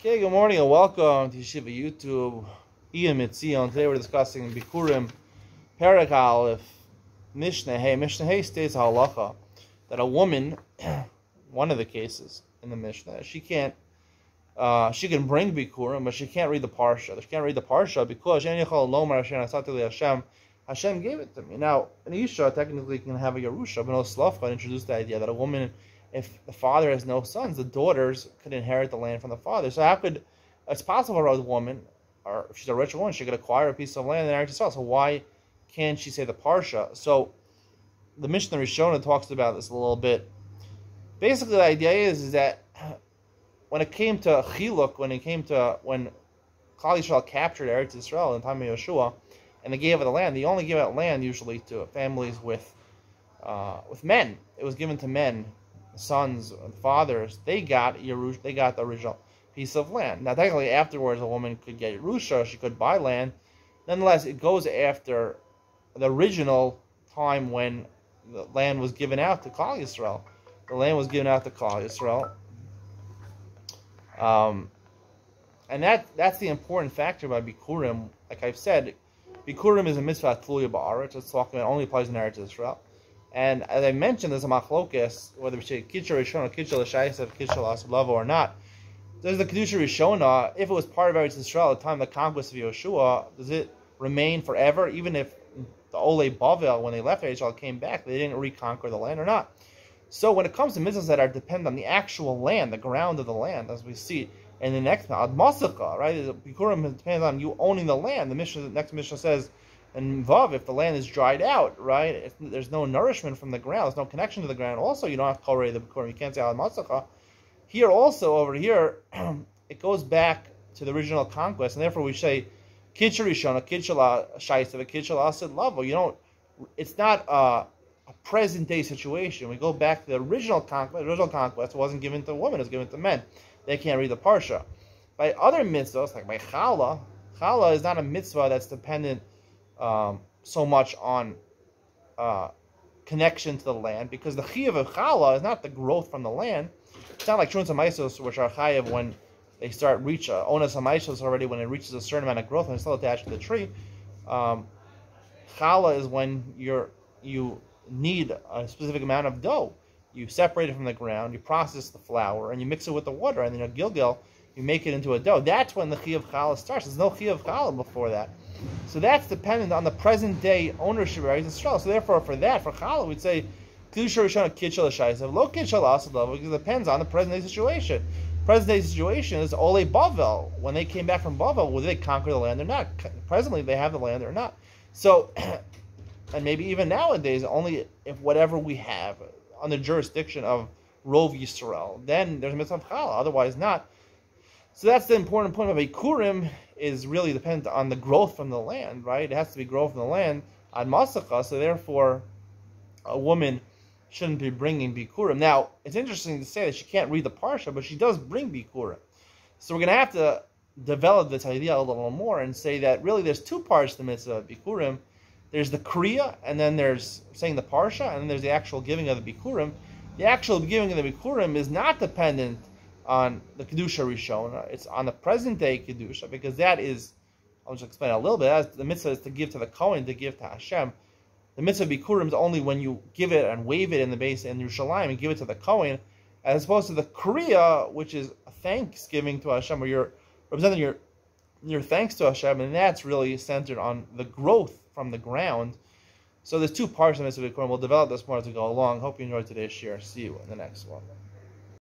Okay, good morning and welcome to Yeshiva YouTube. Iyun. Today we're discussing Bikurim, Perek Aleph, Mishnah Hey. Mishnah Hey states halacha that a woman, one of the cases in the Mishnah, she can bring Bikurim, but she can't read the Parsha. She can't read the Parsha because Hashem gave it to me. Now, an Isha technically can have a Yerusha, but no Slavka introduced the idea that a woman, if the father has no sons, the daughters could inherit the land from the father. So it's possible for a woman, or if she's a rich woman, she could acquire a piece of land and inherit herself. So why can't she say the Parsha? So the Mishnah Rishonah talks about this a little bit. Basically, the idea is that when it came to Chiluk, when Klal Yisrael captured Eretz Yisrael in the time of Yeshua, and they gave it the land, they only gave out land usually to families with men. It was given to men, sons, and fathers. They got the original piece of land. Now, technically, afterwards, a woman could get Yerusha, she could buy land. Nonetheless, it goes after the original time when the land was given out to Klal Yisrael. The land was given out to Klal Yisrael. And that's the important factor by Bikurim. Like I've said, Bikurim is a mitzvah tluya ba'aretz. It's talking about only applies in Eretz Yisrael. And as I mentioned, there's a machlokes, whether we say Kitcha Rishona, Kitcha L'Shaisav, Kitcha L'Asab or not. Does the Kedusha Rishona, if it was part of Eretz Yisrael at the time of the conquest of Yeshua, does it remain forever? Even if the Ole Bavel, when they left Eretz Yisrael, came back, they didn't reconquer the land or not? So when it comes to mitzvahs that are dependent on the actual land, the ground of the land, as we see in the next Ad Masaka, right? Bikurim depends on you owning the land. The next Mishnah says, and Vav, if the land is dried out, right? If there's no nourishment from the ground, there's no connection to the ground. Also, you don't have to call the Bikurim. You can't say Ad Masaka. Here also, over here, it goes back to the original conquest, and therefore we say Kitcha Rishona, Kitcha L'Shaisav, Kitcha L'Asad Lavo. You don't. It's not a present day situation. We go back to the original conquest. The original conquest wasn't given to women; it was given to men. They can't read the Parsha. By other mitzvahs, like by Chala is not a mitzvah that's dependent so much on connection to the land, because the Chiyuv of Chala is not the growth from the land. It's not like Trunas HaMaisos, which are Chayav when they start reach Onas HaMaisos already when it reaches a certain amount of growth and it's still attached to the tree. Chala is when you need a specific amount of dough. You separate it from the ground, you process the flour, and you mix it with the water, and then a gilgil, you make it into a dough. That's when the Chiyuv Chala starts. There's no Chiyuv Chala before that. So that's dependent on the present day ownership of Eretz Yisrael. So therefore, for Chala, we'd say Kedusha Rishona Kitcha L'Shaisav, Lo Kitcha L'Asad Lavo, because it depends on the present day situation. Present day situation is Ole Bavel. When they came back from Bavel, whether they conquer the land or not. Presently, they have the land or not. So, and maybe even nowadays, only if whatever we have under jurisdiction of Rov Yisrael, then there's a mitzvah of Chala, otherwise not. So that's the important point of Bikurim, is really dependent on the growth from the land, right? It has to be growth from the land on Masaka, so therefore a woman shouldn't be bringing Bikurim. Now, it's interesting to say that she can't read the Parsha, but she does bring Bikurim. So we're going to have to develop this idea a little more and say that really there's two parts to the mitzvah of Bikurim. There's the Kriya, and then there's saying the Parsha, and then there's the actual giving of the Bikurim. The actual giving of the Bikurim is not dependent on the Kedusha Rishona. It's on the present day Kedusha, because that is, I'll just explain a little bit, as the mitzvah is to give to the Kohen, to give to Hashem. The mitzvah of Bikurim is only when you give it and wave it in the base in Yerushalayim and give it to the Kohen, as opposed to the Kriya, which is a thanksgiving to Hashem, where you're representing your thanks to Hashem, and that's really centered on the growth from the ground. So there's two parts of the mitzvah of Bikurim. We'll develop this more as we go along. Hope you enjoyed today's share. See you in the next one.